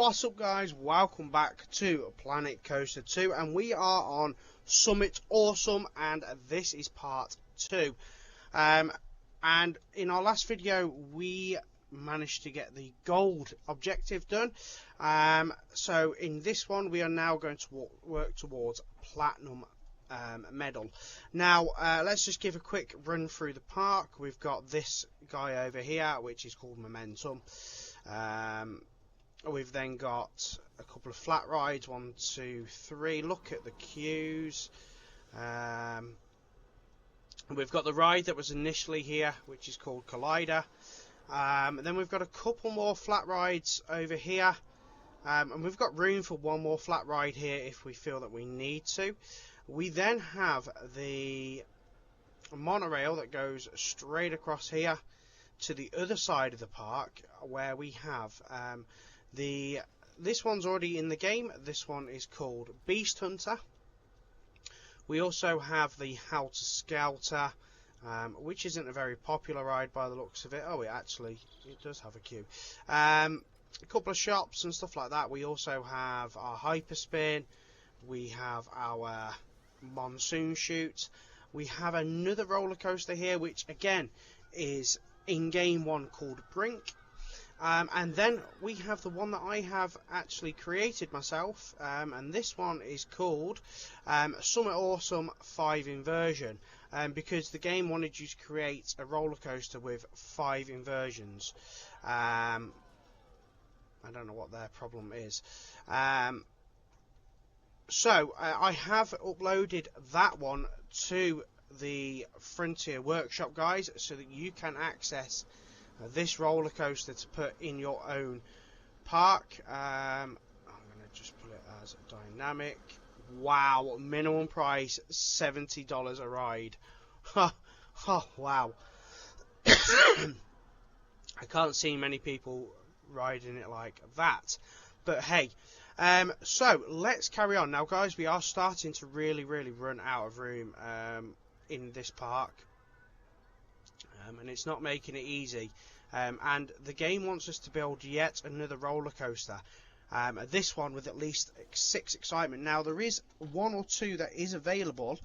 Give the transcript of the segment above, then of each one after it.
What's up, guys? Welcome back to Planet Coaster 2, and we are on Summit Awesome, and this is part 2. And in our last video we managed to get the gold objective done, so in this one we are now going to work towards platinum medal. Now let's just give a quick run through the park. We've got this guy over here which is called Momentum. We've then got a couple of flat rides, 1, 2, 3. Look at the queues. We've got the ride that was initially here, which is called Collider. Then we've got a couple more flat rides over here. And we've got room for one more flat ride here if we feel that we need to. We then have the monorail that goes straight across here to the other side of the park, where we have this one's already in the game. This one is called Beast Hunter. We also have the Helter Skelter, which isn't a very popular ride by the looks of it. Oh, it does have a queue. A couple of shops and stuff like that. We also have our Hyperspin. We have our Monsoon Chute. We have another roller coaster here, which again is in game one, called Brink. And then we have the one that I have actually created myself, and this one is called Summit Awesome 5 Inversion, because the game wanted you to create a roller coaster with 5 inversions. I don't know what their problem is. So I have uploaded that one to the Frontier Workshop, guys, so that you can access this roller coaster to put in your own park. I'm going to just put it as dynamic. Wow, minimum price $70 a ride. Oh, wow. I can't see many people riding it like that, but hey. So let's carry on now, guys. We are starting to really run out of room in this park, and it's not making it easy. And the game wants us to build yet another roller coaster. This one with at least 6 excitement. Now there is 1 or 2 that is available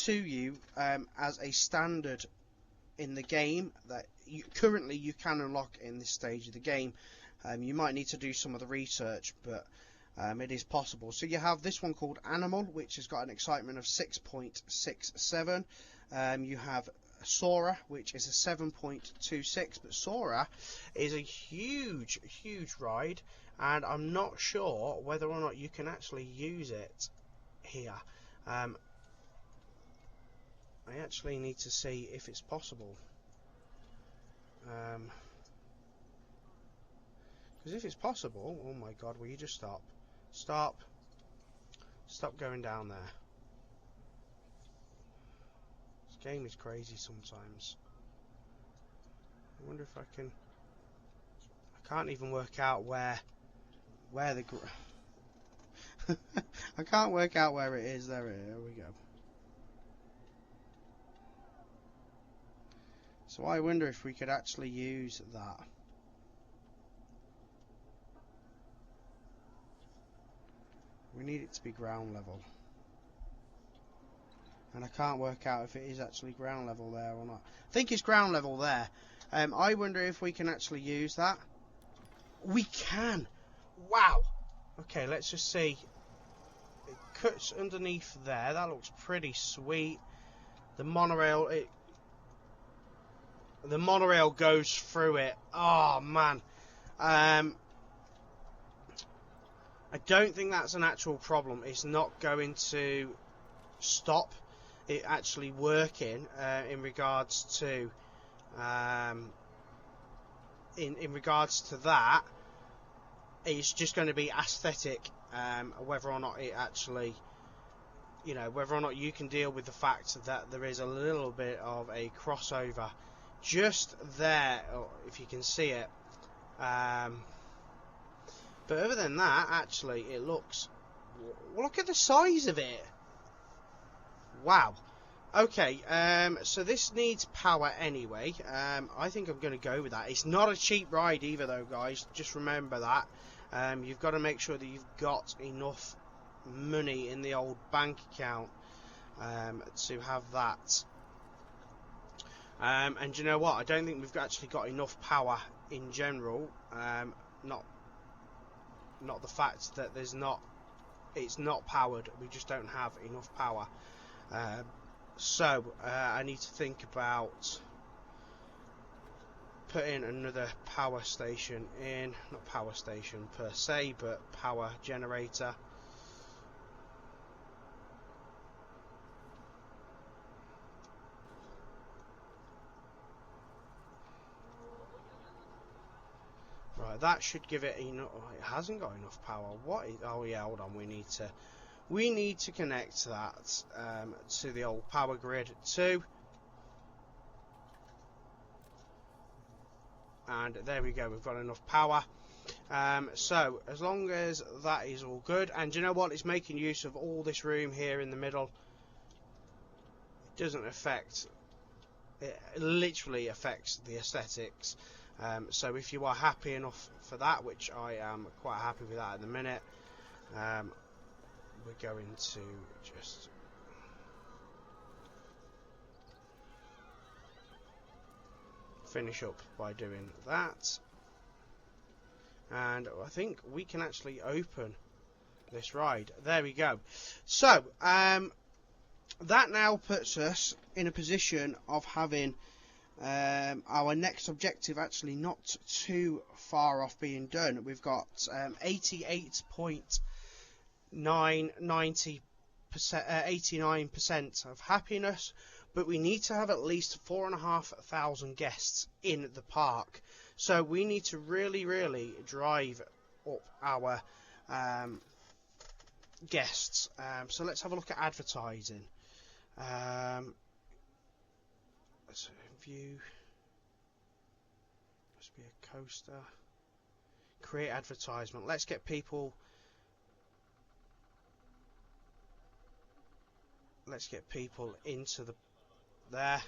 to you as a standard in the game that currently you can unlock in this stage of the game. You might need to do some of the research, but it is possible. So you have this one called Animal, which has got an excitement of 6.67. You have Sora, which is a 7.26, but Sora is a huge ride, and I'm not sure whether or not you can actually use it here. I actually need to see if it's possible, because if it's possible, oh my god, will you just stop going down there. Game is crazy sometimes. I wonder if I can. I can't even work out where the I can't work out where it is. There we go. So I wonder if we could actually use that. We need it to be ground level. And I can't work out if it is actually ground level there or not. I think it's ground level there. I wonder if we can actually use that. We can! Wow! Okay, let's just see. It cuts underneath there. That looks pretty sweet. The monorail, the monorail goes through it. Oh, man. I don't think that's an actual problem. It's not going to stop it actually working in regards to in regards to that. It's just going to be aesthetic, whether or not it actually, you know, whether or not you can deal with the fact that there is a little bit of a crossover just there, if you can see it. But other than that, actually, it looks, look at the size of it. Wow. Okay, so this needs power anyway. I think I'm going to go with that. It's not a cheap ride either, though, guys. Just remember that. you've got to make sure that you've got enough money in the old bank account to have that. And you know what? I don't think we've actually got enough power in general. Not the fact that it's not powered. We just don't have enough power. So I need to think about putting another power station in. Not power station per se, but power generator. Right, that should give it enough. Oh, it hasn't got enough power. What is, oh yeah, hold on. We need to connect that to the old power grid too. And there we go. We've got enough power. So as long as that is all good, and you know what? It's making use of all this room here in the middle. It doesn't affect. It literally affects the aesthetics. So if you are happy enough for that, which I am quite happy with that at the minute, we're going to just finish up by doing that. And I think we can actually open this ride. There we go. So that now puts us in a position of having our next objective actually not too far off being done. We've got 89% of happiness, but we need to have at least 4,500 guests in the park. So we need to really drive up our guests. So let's have a look at advertising. Let's view. Must be a coaster. Create advertisement. Let's get people. Let's get people into there.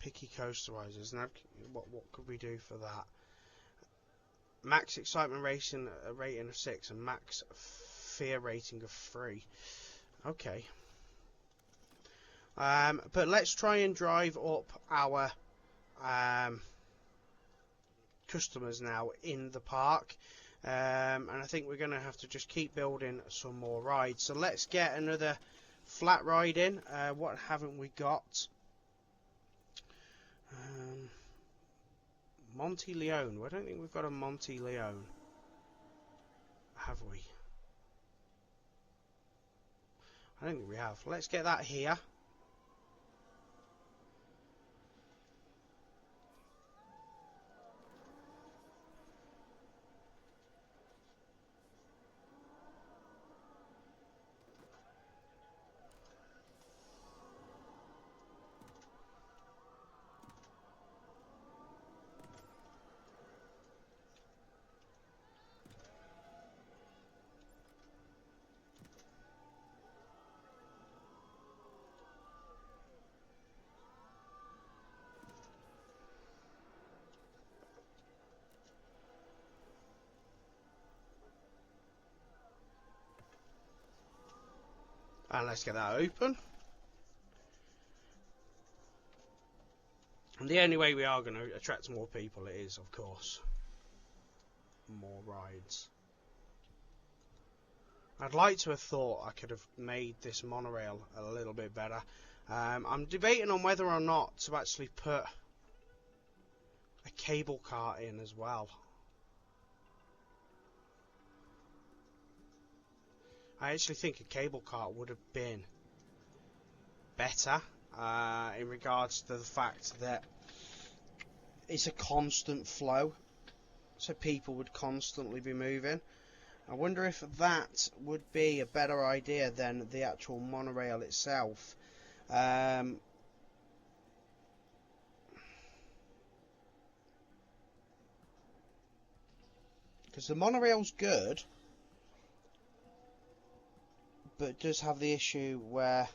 Picky coasterizers. Now, what could we do for that? Max excitement rating of 6 and max fear rating of 3. Okay. But let's try and drive up our customers now in the park. And I think we're going to have to just keep building some more rides. So let's get another flat ride in. What haven't we got? Monte Leone. I don't think we've got a Monte Leone. Have we? I don't think we have. Let's get that here. And let's get that open. And the only way we are going to attract more people is, of course, more rides. I'd like to have thought I could have made this monorail a little bit better. I'm debating on whether or not to actually put a cable car in as well. I actually think a cable car would have been better in regards to the fact that it's a constant flow, so people would constantly be moving. I wonder if that would be a better idea than the actual monorail itself. Because the monorail's good, but it does have the issue where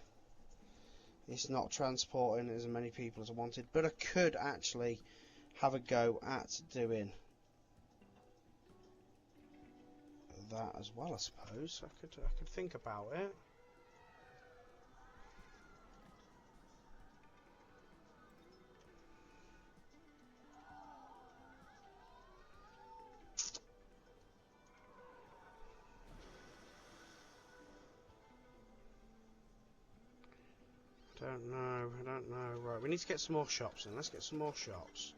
it's not transporting as many people as I wanted, but I could actually have a go at doing that as well. I suppose I could think about it. I don't know. Right, we need to get some more shops in. Let's get some more shops.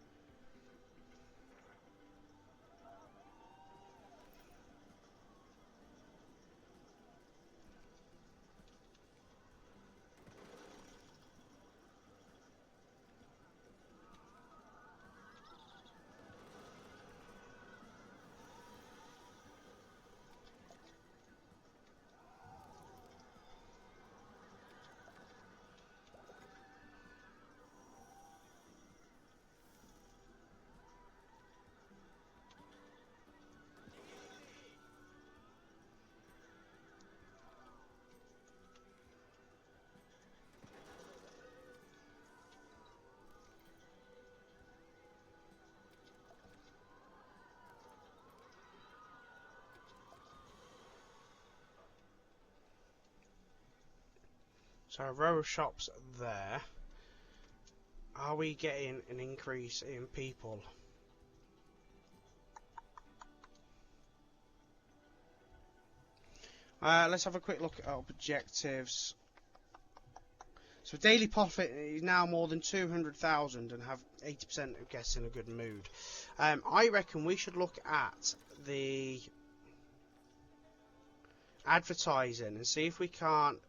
So a row of shops there. Are we getting an increase in people? Let's have a quick look at objectives. So daily profit is now more than 200,000 and have 80% of guests in a good mood. I reckon we should look at the advertising and see if we can't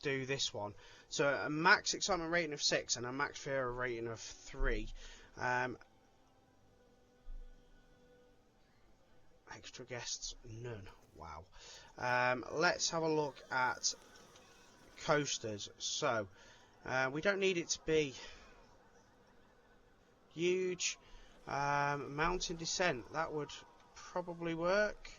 do this one. So a max excitement rating of 6 and a max fear rating of 3. Extra guests, none. Wow. Let's have a look at coasters. So we don't need it to be huge. Mountain descent, that would probably work.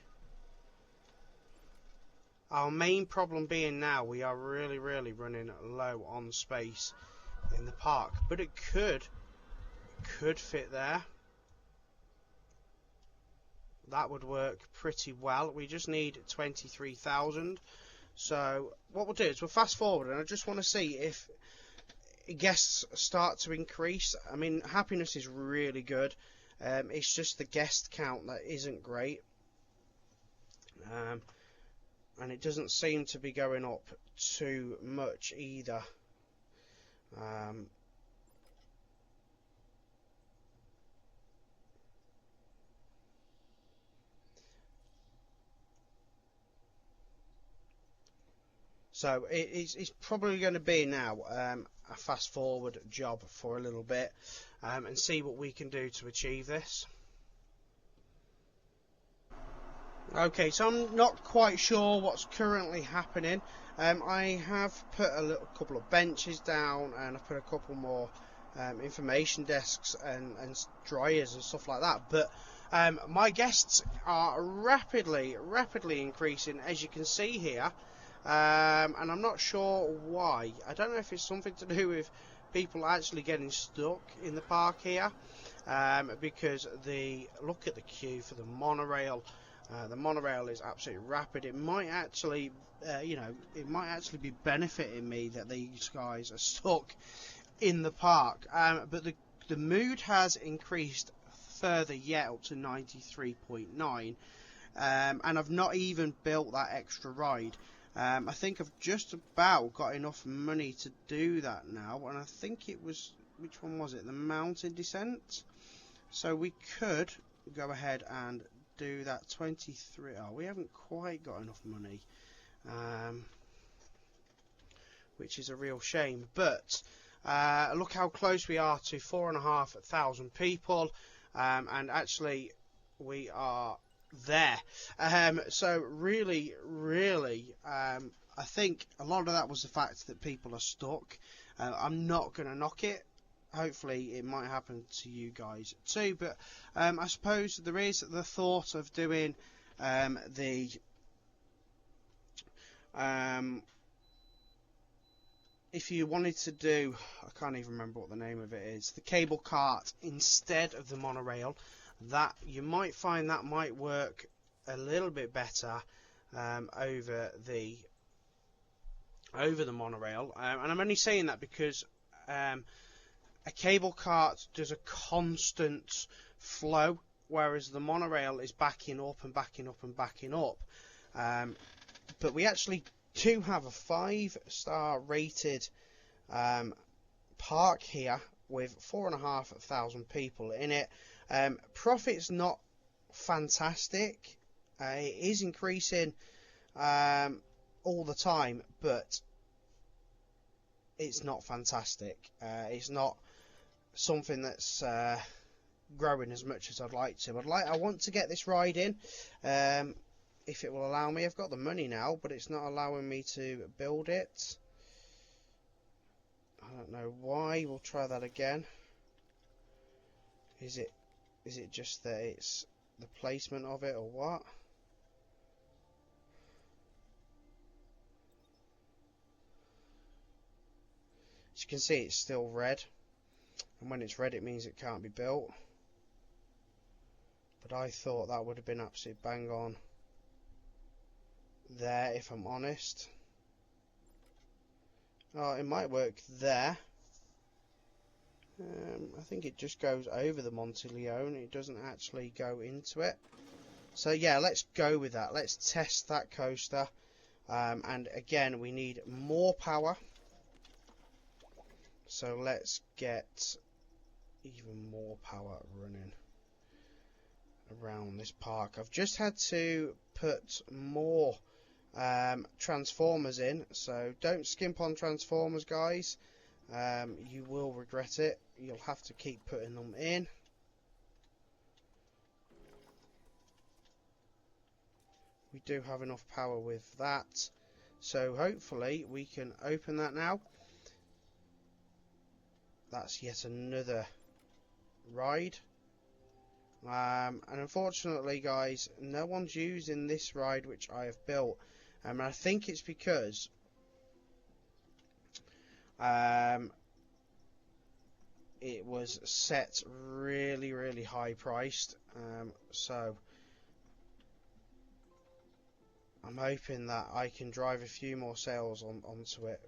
Our main problem being now we are really running low on space in the park, but it could fit there. That would work pretty well. We just need 23,000. So what we'll do is we'll fast forward, and I just want to see if guests start to increase. I mean, happiness is really good. It's just the guest count that isn't great. And it doesn't seem to be going up too much either. So it's probably going to be now a fast forward job for a little bit, and see what we can do to achieve this. Okay, so I'm not quite sure what's currently happening. I have put a couple of benches down, and I've put a couple more information desks and dryers and stuff like that. But my guests are rapidly increasing, as you can see here, and I'm not sure why. I don't know if it's something to do with people actually getting stuck in the park here, because look at the queue for the monorail. The monorail is absolutely rapid. It might actually, it might actually be benefiting me that these guys are stuck in the park. But the mood has increased further yet, up to 93.9, and I've not even built that extra ride. I think I've just about got enough money to do that now, and I think it was, which one was it? The mountain descent. So we could go ahead and do that 23. Oh, we haven't quite got enough money, which is a real shame. But look how close we are to 4,500 people, and actually we are there. So really, I think a lot of that was the fact that people are stuck. I'm not going to knock it. Hopefully it might happen to you guys too, but I suppose there is the thought of doing the if you wanted to do, I can't even remember what the name of it is, the cable cart instead of the monorail, that you might find that might work a little bit better over the monorail. And I'm only saying that because a cable cart does a constant flow, whereas the monorail is backing up and backing up and backing up. But we actually do have a 5-star rated park here with 4,500 people in it. Profit's not fantastic. It is increasing all the time, but it's not fantastic. It's not something that's growing as much as I'd like to. I want to get this ride in, if it will allow me. I've got the money now, but it's not allowing me to build it. I don't know why. We'll try that again. Is it just that it's the placement of it, or what? As you can see, it's still red, and when it's red it means it can't be built. But I thought that would have been absolute bang on there, if I'm honest. Oh, it might work there. I think it just goes over the Monteleone. It doesn't actually go into it. So yeah, let's go with that. Let's test that coaster. And again, we need more power. So let's get even more power running around this park. I've just had to put more transformers in, so don't skimp on transformers, guys. You will regret it. You'll have to keep putting them in. We do have enough power with that, so hopefully we can open that now. That's yet another ride. And unfortunately, guys, no one's using this ride which I have built. And I think it's because it was set really high priced. So I'm hoping that I can drive a few more sales onto it.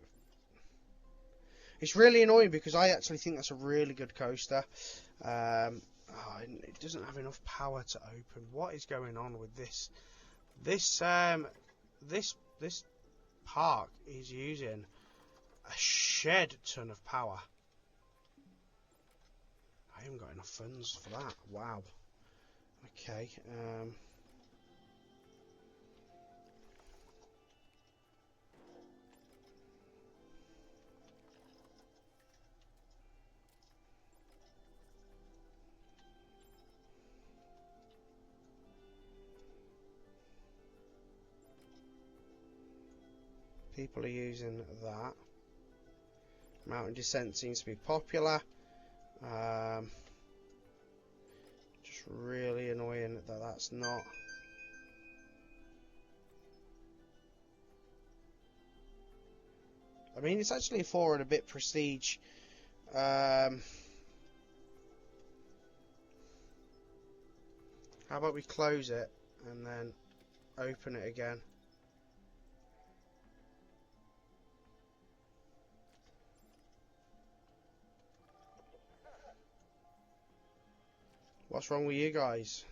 It's really annoying because I actually think that's a really good coaster. It doesn't have enough power to open. What is going on with this? This park is using a shed ton of power. I haven't got enough funds for that. Wow. Okay. People are using that. Mountain descent seems to be popular. Just really annoying that that's not. I mean, it's actually a 4 and a bit prestige. How about we close it and then open it again? What's wrong with you guys?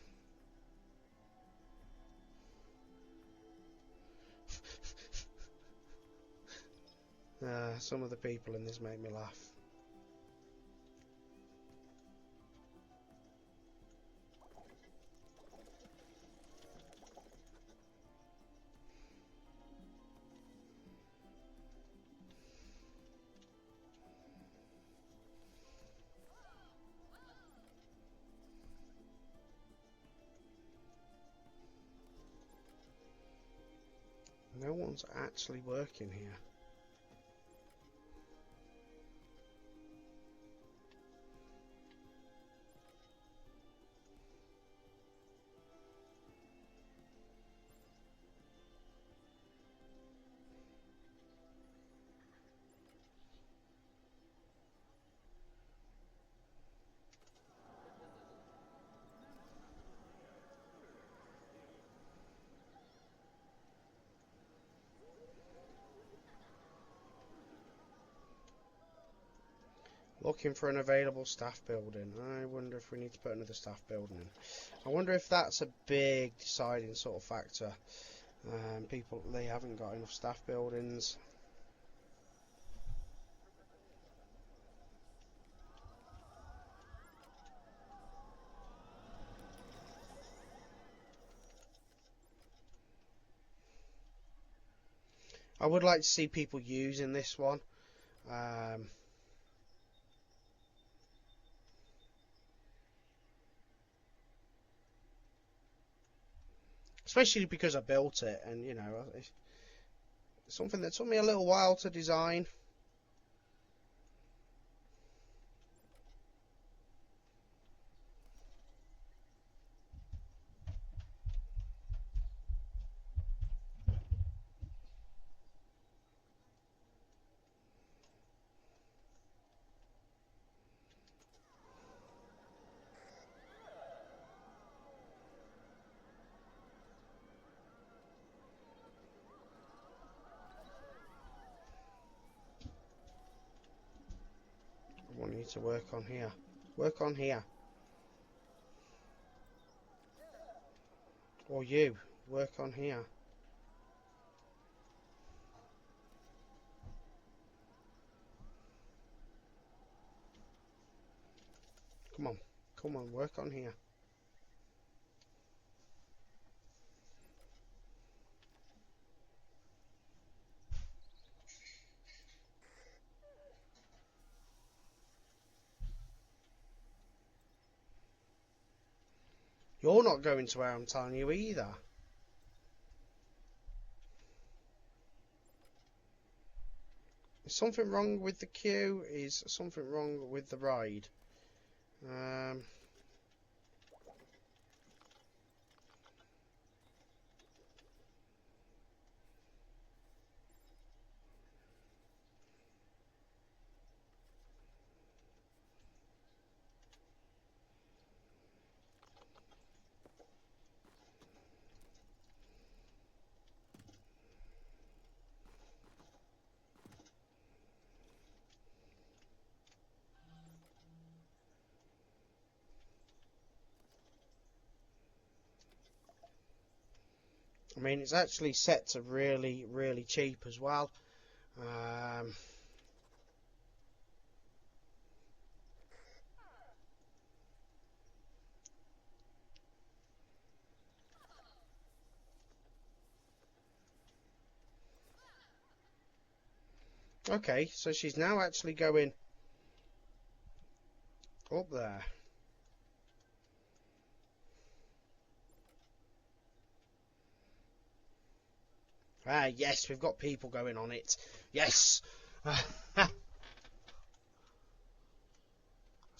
Some of the people in this make me laugh. No one's actually working here. Looking for an available staff building. I wonder if we need to put another staff building in. I wonder if that's a big deciding sort of factor. People, they haven't got enough staff buildings. I would like to see people using this one. Especially because I built it, and you know, it's something that took me a little while to design. I want you to work on here. Work on here. Or you, work on here. Come on, come on, work on here. You're not going to where I'm telling you either. Is something wrong with the queue? Is something wrong with the ride? I mean, it's actually set to really, really cheap as well. Okay, so she's now actually going up there. Ah, yes, we've got people going on it. Yes! That's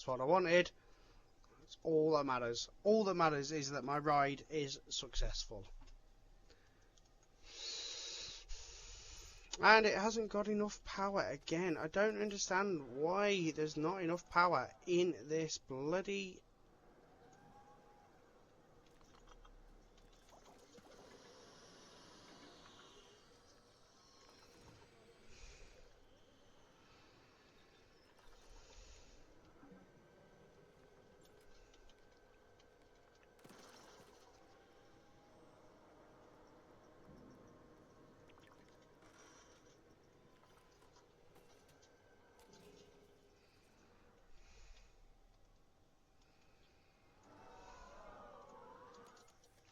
what I wanted. That's all that matters. All that matters is that my ride is successful. And it hasn't got enough power again. I don't understand why there's not enough power in this bloody...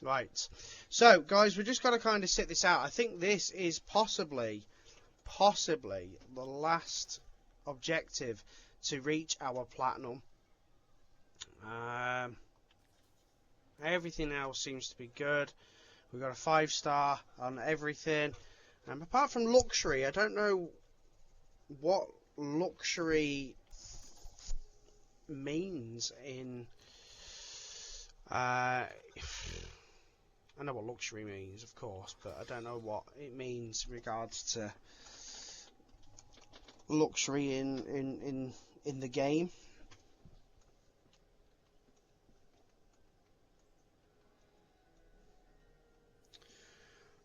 Right, so guys, we've just got to kind of sit this out. I think this is possibly the last objective to reach our platinum. Everything else seems to be good. We've got a 5-star on everything. Apart from luxury, I don't know what luxury means in... I know what luxury means, of course, but I don't know what it means in regards to luxury in the game.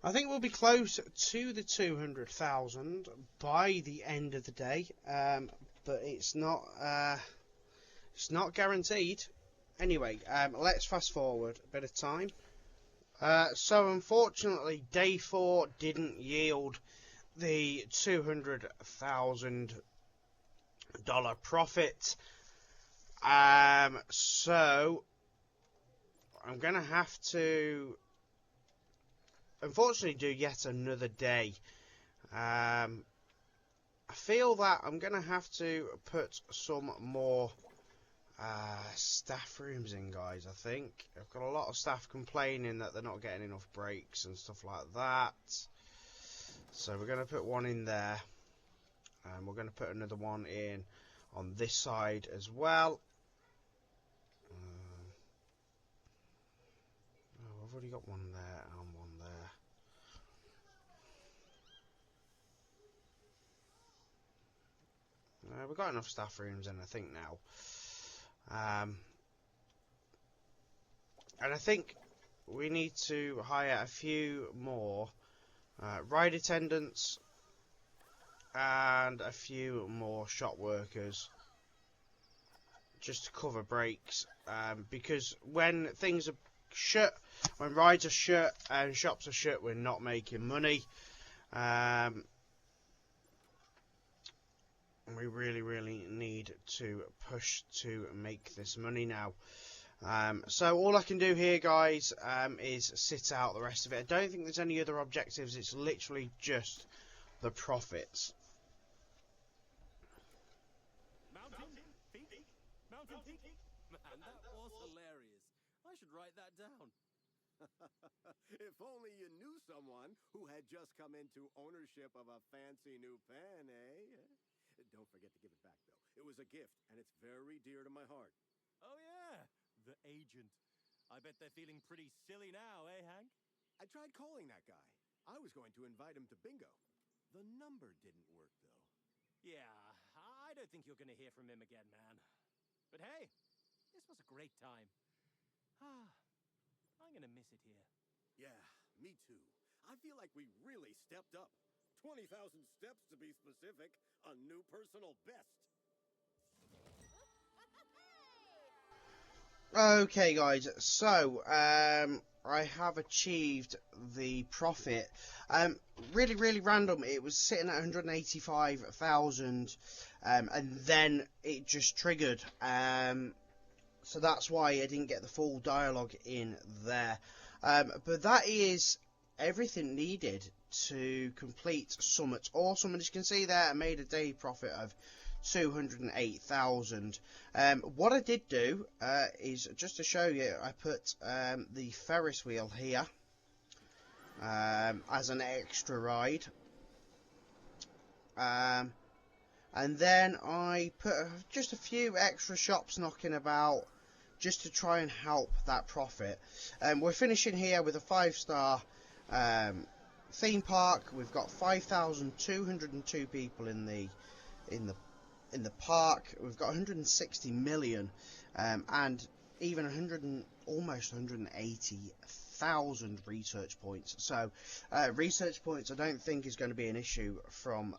I think we'll be close to the 200,000 by the end of the day. but it's not guaranteed. Anyway, let's fast forward a bit of time. So unfortunately, day 4 didn't yield the $200,000 profit. So I'm gonna have to, unfortunately, do yet another day. I feel that I'm gonna have to put some more staff rooms in, guys. I think I've got a lot of staff complaining that they're not getting enough breaks and stuff like that. So we're gonna put one in there, and we're gonna put another one in on this side as well. Oh, I've already got one there and one there. We've got enough staff rooms in, I think, now. And I think we need to hire a few more ride attendants and a few more shop workers just to cover breaks, because when things are shut, when rides are shut and shops are shut, we're not making money. We really need to push to make this money now. So all I can do here, guys, is sit out the rest of it. I don't think there's any other objectives. It's literally just the profits. Mountain Peak? Man, that was hilarious. I should write that down. If only you knew someone who had just come into ownership of a fancy new pen, eh? Don't forget to give it back, though. It was a gift, and it's very dear to my heart. Oh, yeah. The agent. I bet they're feeling pretty silly now, eh, Hank? I tried calling that guy. I was going to invite him to bingo. The number didn't work, though. Yeah, I don't think you're going to hear from him again, man. But hey, this was a great time. I'm going to miss it here. Yeah, me too. I feel like we really stepped up. 20,000 steps to be specific. A new personal best. Okay, guys, so I have achieved the profit. Really random. It was sitting at 185,000, and then it just triggered. So that's why I didn't get the full dialogue in there. But that is everything needed to complete Summit Awesome. And as you can see there, I made a day profit of 208,000. What I did do is, just to show you, I put the Ferris wheel here as an extra ride, and then I put just a few extra shops knocking about just to try and help that profit. We're finishing here with a 5-star theme park. We've got 5,202 people in the park. We've got 160 million and even almost 180,000 research points. So research points I don't think is going to be an issue from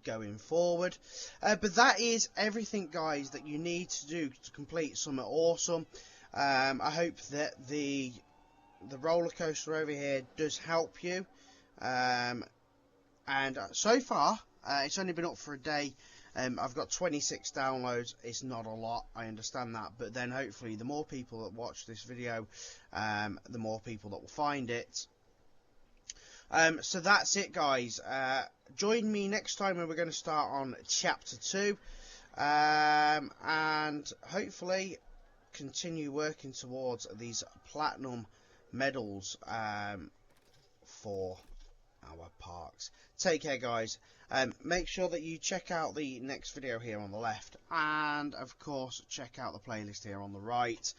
going forward. But that is everything, guys, that you need to do to complete Summit Awesome. I hope that the roller coaster over here does help you. And so far, it's only been up for a day. I've got 26 downloads. It's not a lot, I understand that, but then hopefully the more people that watch this video, the more people that will find it. So that's it, guys. Join me next time when we're going to start on chapter 2, and hopefully continue working towards these platinum medals for our parks. Take care, guys. Make sure that you check out the next video here on the left, and of course check out the playlist here on the right.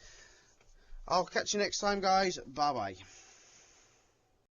I'll catch you next time, guys. Bye bye.